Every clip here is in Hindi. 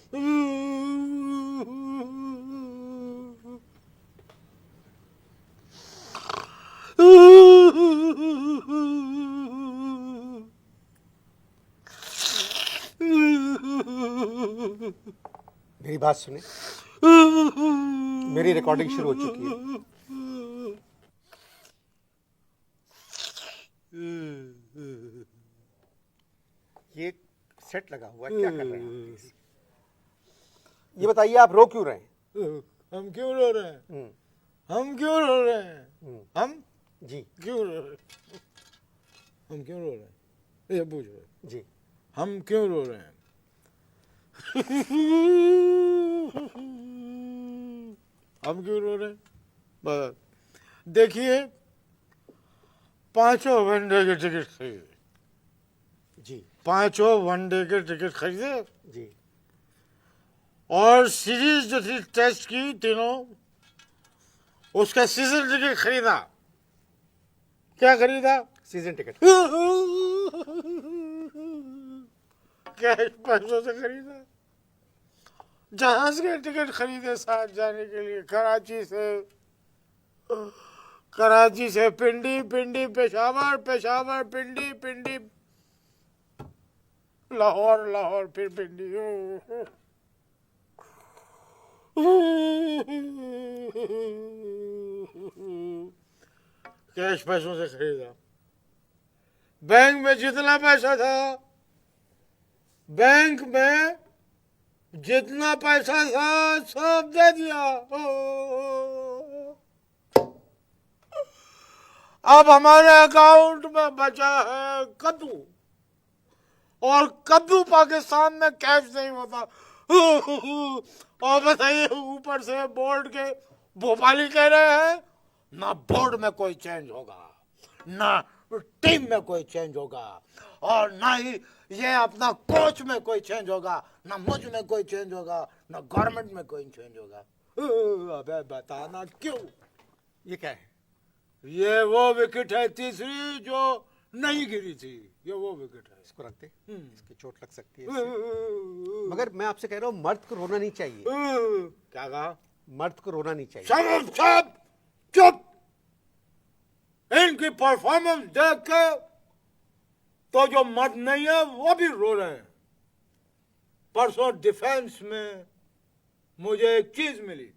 मेरी बात सुने, मेरी रिकॉर्डिंग शुरू हो चुकी है। ये सेट लगा हुआ है, क्या कर रहे हैं आप? प्लीज ये बताइए, आप रो क्यों रहे हैं? हम क्यों रो रहे हैं? हम क्यों रो रहे हैं? हम जी क्यों रो रहे हैं? हम क्यों रो रहे हैं? ये पूछ रहे जी। हम क्यों रो रहे हैं? हम क्यों रो रहे हैं? बस देखिए, 5 वनडे के टिकट खरीदे, जी 5 वनडे के टिकट खरीदे, जी और सीरीज जो थी टेस्ट की तीनों, उसका सीजन टिकट खरीदा। क्या खरीदा? Season ticket. कैश पैसों से खरीदा। जहाज के टिकट खरीदे साथ जाने के लिए, कराची से पिंडी, पिंडी पेशावर, पेशावर पिंडी, पिंडी लाहौर, लाहौर फिर पिंडी। कैश पैसों से खरीदा। बैंक में जितना पैसा था, बैंक में जितना पैसा था सब दे दिया। अब हमारे अकाउंट में बचा है कद्दू, और कद्दू पाकिस्तान में कैश नहीं होता। और बताइए, ऊपर से बोर्ड के भोपाली कह रहे हैं ना बोर्ड में कोई चेंज होगा, ना टीम में कोई चेंज होगा, और ना ही ये अपना कोच में कोई चेंज होगा, ना मुझ में कोई चेंज होगा, ना गवर्नमेंट में कोई चेंज होगा। अबे बताना क्यों? ये क्या है? ये वो विकेट है तीसरी जो नहीं गिरी थी। ये वो विकेट है। इसको रख दे, इसकी चोट लग सकती है इससे। मगर मैं आपसे कह रहा हूँ, मर्द को रोना नहीं चाहिए। क्या कहा? मर्द को रोना नहीं चाहिए। सब चुप। इनकी परफॉर्मेंस देख के तो जो मर्द नहीं है वो भी रो रहे हैं। परसों डिफेंस में मुझे एक चीज मिली,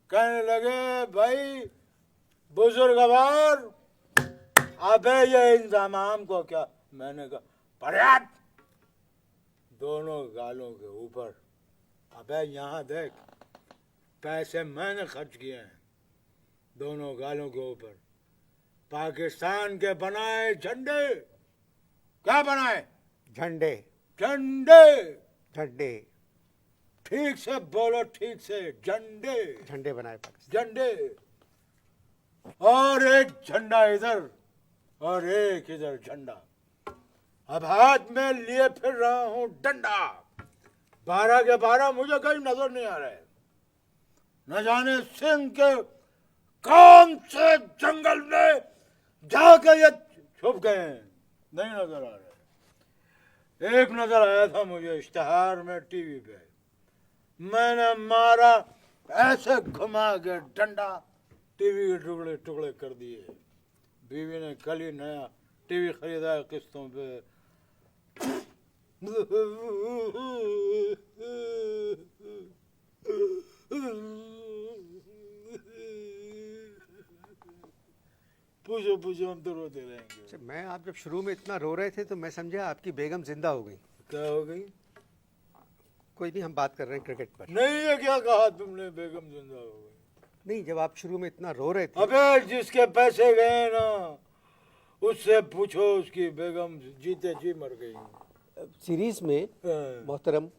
कहने लगे भाई बुजुर्गवार, अबे ये इंतजाम को क्या? मैंने कहा पर्याप्त। दोनों गालों के ऊपर, अबे यहाँ देख, पैसे मैंने खर्च किए हैं दोनों गालों के ऊपर। पाकिस्तान के बनाए झंडे, क्या बनाए? झंडे झंडे। झंडे ठीक से बोलो, ठीक से। झंडे, झंडे बनाए पाकिस्तान। झंडे। और एक झंडा इधर और एक इधर झंडा। अब हाथ में लिए फिर रहा हूं डंडा। 12 के 12 मुझे कहीं नजर नहीं आ रहे। न जाने सिंह के कौन से जंगल में जाकर ये छुप गए हैं, नहीं नजर आ रहे। एक नजर आया था मुझे इश्तिहार में टीवी पे, मैंने मारा, ऐसे घुमा के डंडा टीवी के टुकड़े टुकड़े कर दिए। बीवी ने कल ही नया टीवी खरीदा है किस्तों पे। पूछो पूछो, हम तो रोते रहेंगे। अच्छा, मैं आप जब शुरू में इतना रो रहे थे तो मैं समझा आपकी बेगम जिंदा हो गई। क्या हो गई? कोई नहीं, हम बात कर रहे हैं क्रिकेट पर। नहीं, ये क्या कहा तुमने, बेगम जिंदा हो गई? नहीं, जब आप शुरू में इतना रो रहे थे। अबे जिसके पैसे गए ना, उससे पूछो, उसकी बेगम जीते जी मर गई। सीरीज में मोहतरम,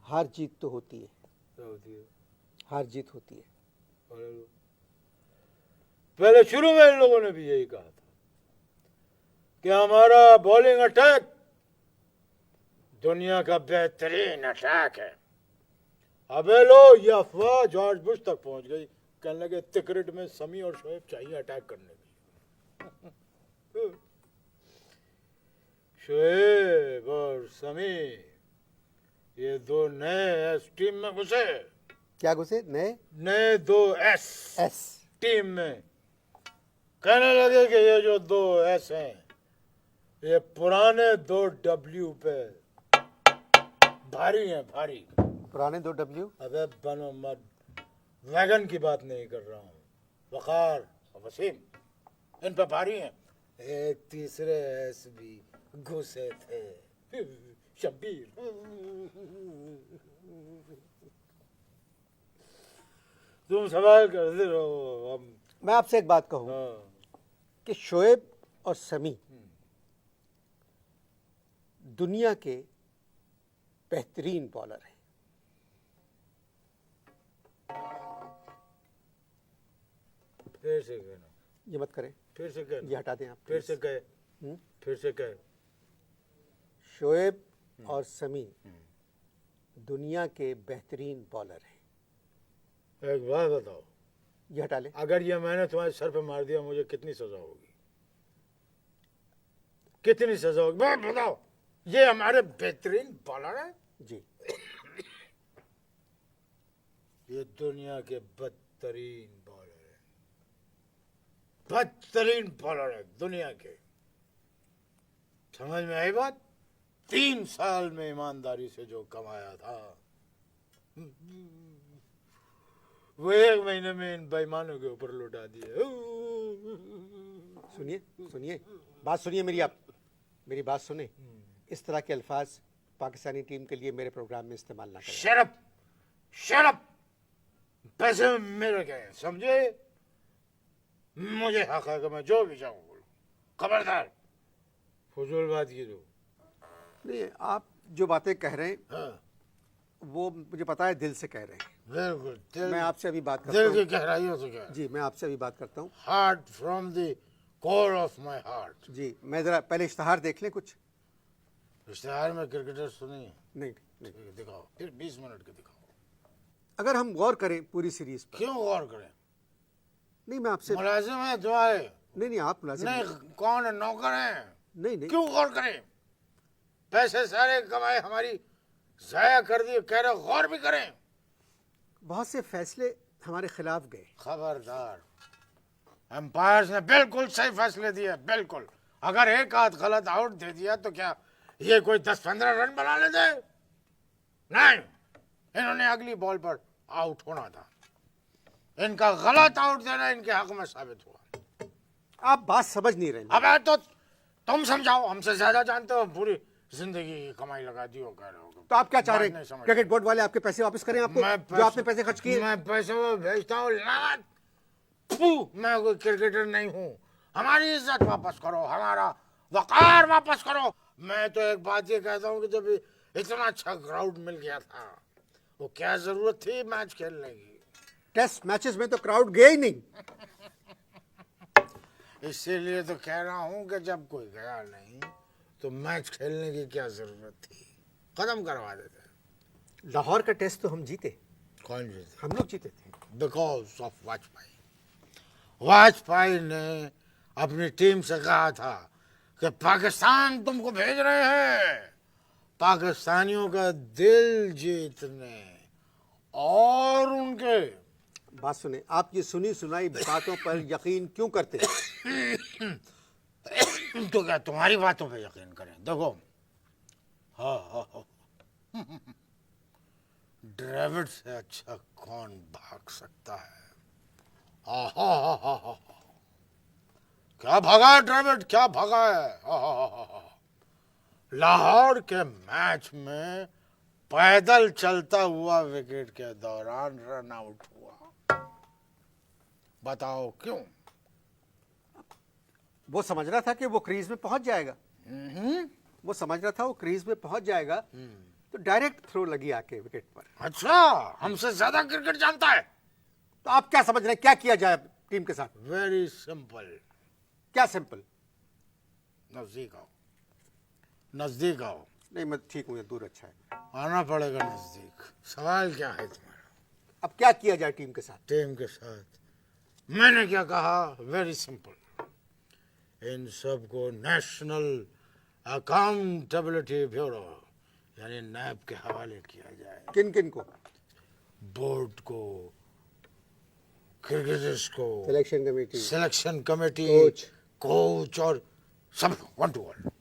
हार जीत तो होती है। क्या होती है? हार जीत होती है। पहले शुरू में इन लोगों ने भी यही कहा था कि हमारा बॉलिंग अटैक दुनिया का बेहतरीन अटैक है। अबे लो, ये अफवाह जॉर्ज बुश तक पहुंच गई। कहने लगे तिकरिट में समी और शोएब चाहिए अटैक करने के लिए। शोएब और समी ये दो नए एस टीम में घुसे, क्या घुसे? नए नए दो एस एस। टीम में। कहने लगे कि ये जो दो एस हैं ये पुराने दो डब्ल्यू पे भारी हैं, भारी। पुराने 2 डब्ल्यू। अबे बनो मत, वैगन की बात नहीं कर रहा हूँ, वकार और वसीम इन पे भारी हैं। एक तीसरे एस भी घुसे थे, शब्बीर। तुम सवाल करते रहो, हम मैं आपसे एक बात कहूं कि शोएब और समी दुनिया के बेहतरीन बॉलर हैं। फिर से कहना, ये मत करें, फिर से कहना, ये हटा दें आप। फिर से कहे, फिर से कहे। शोएब और समी दुनिया के बेहतरीन बॉलर हैं। एक बात बताओ, ये हटा लें। अगर ये मैंने तुम्हारे सर पे मार दिया मुझे कितनी सजा होगी? कितनी सजा होगी बात बताओ। ये हमारे बेहतरीन बॉलर है, जी। ये दुनिया के बदतरीन बॉलर है, बदतरीन बॉलर है दुनिया के। समझ में आई बात? 3 साल में ईमानदारी से जो कमाया था वो 1 महीने में इन बेईमानों के ऊपर लौटा दिए। सुनिए सुनिए, बात सुनिए मेरी, आप मेरी बात सुने। इस तरह के अल्फाज पाकिस्तानी टीम के लिए मेरे प्रोग्राम में इस्तेमाल ना करें। शरफ, शरफ, पैसे मेरे गए, समझे? मुझे हक है कि मैं जो भी चाहूँ बोलूं, खबरदार फजूल बात की दो। नहीं, आप जो बातें कह रहे हैं हाँ, वो मुझे पता है, दिल से कह रहे हैं। बिल्कुल मैं आपसे अभी बात करता दिल हूँ। की गहराइयों से कह, जी, मैं आपसे अभी बात करता हूँ। Heart from the core of my heart. जी, मैं ज़रा पहले इश्तहार देख लें कुछ। इश्तिहार में क्रिकेटर सुनी? नहीं नहीं, ठीक है, दिखाओ, फिर 20 मिनट के दिखाओ। अगर हम गौर करें पूरी सीरीज पर। क्यों गौर करें? नहीं, मैं आपसे मुलाजिम है तुम्हारे? नहीं नहीं, आप मुलाजिम नहीं, कौन है? नौकर है? नहीं नहीं, क्यों गौर करें? पैसे सारे कमाए हमारी जाया कर दिए, कह रहे गौर भी करें। बहुत से फैसले हमारे खिलाफ गए। खबरदार, एम्पायर्स ने बिल्कुल सही फैसले दिए, बिल्कुल। अगर एक आध गलत आउट दे दिया तो क्या ये कोई 10-15 रन बना लेते? नहीं, इन्होंने अगली बॉल पर आउट होना था। इनका गलत आउट देना इनके हक में साबित हुआ। आप बात समझ नहीं रहे। अब तो तुम समझाओ, हमसे ज्यादा जानते हो, पूरी जिंदगी की कमाई लगा दी हो, कह रहे हो। तो आप क्या चाह रहे बात नहीं हैं? समझ क्रिकेट बोर्ड वाले आपके पैसे वापस करें आपको, जो आपने पैसे खर्च किए? मैं पैसे वो भेजता हूँ, लानत। फू, मैं कोई क्रिकेटर नहीं हूँ। हमारी इज्जत वापस करो, हमारा वकार वापस करो। मैं तो एक बात ये कहता हूँ कि जब इतना अच्छा ग्राउंड मिल गया था, वो क्या जरूरत थी मैच खेलने की? टेस्ट मैचेस में तो क्राउड गया ही नहीं। इसीलिए तो कह रहा हूँ कि जब कोई गया नहीं तो मैच खेलने की क्या जरूरत थी? खत्म करवा देते। लाहौर का टेस्ट तो हम जीते। कौन जीते? हम लोग जीते थे। Because of Vajpayee. वाजपेयी ने अपनी टीम से कहा था कि पाकिस्तान तुमको भेज रहे हैं पाकिस्तानियों का दिल जीतने और उनके। बात सुने, आप ये सुनी सुनाई बातों पर यकीन क्यों करते हैं? तो क्या तुम्हारी बातों पे यकीन करें? देखो, हाँ, ड्रेविड से अच्छा कौन भाग सकता है? क्या भागा है ड्रेविड, क्या भागा है। लाहौर के मैच में पैदल चलता हुआ विकेट के दौरान रन आउट हुआ। बताओ क्यों? वो समझ रहा था कि वो क्रीज में पहुंच जाएगा। वो समझ रहा था वो क्रीज में पहुंच जाएगा, तो डायरेक्ट थ्रो लगी आके विकेट पर। अच्छा, हमसे ज्यादा क्रिकेट जानता है। तो आप क्या समझ रहे हैं, क्या किया जाए टीम के साथ? Very simple. क्या सिंपल? नजदीक आओ, नजदीक आओ। नहीं, मैं ठीक हूँ, दूर अच्छा है। आना पड़ेगा नजदीक। सवाल क्या है तुम्हारा? अब क्या किया जाए टीम के साथ? टीम के साथ मैंने क्या कहा? Very simple. इन सबको नेशनल अकाउंटेबिलिटी ब्यूरो यानी नैब के हवाले किया जाए। किन किन को? बोर्ड को, क्रिकेटर्स को, selection committee, selection committee, coach और सब 1 to 1।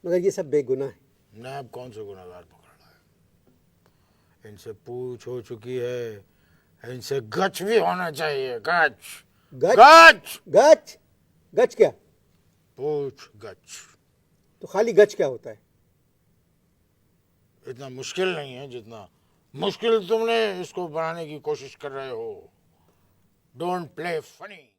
मगर ये सब बेगुनाह है। नैब कौन से गुनहगार पकड़ रहा है? इनसे पूछ हो चुकी है, इनसे गच भी होना चाहिए। गच गच गच गच गच क्या? पूछ गच। तो खाली गच क्या होता है? इतना मुश्किल नहीं है जितना मुश्किल तुमने इसको बनाने की कोशिश कर रहे हो। Don't play funny.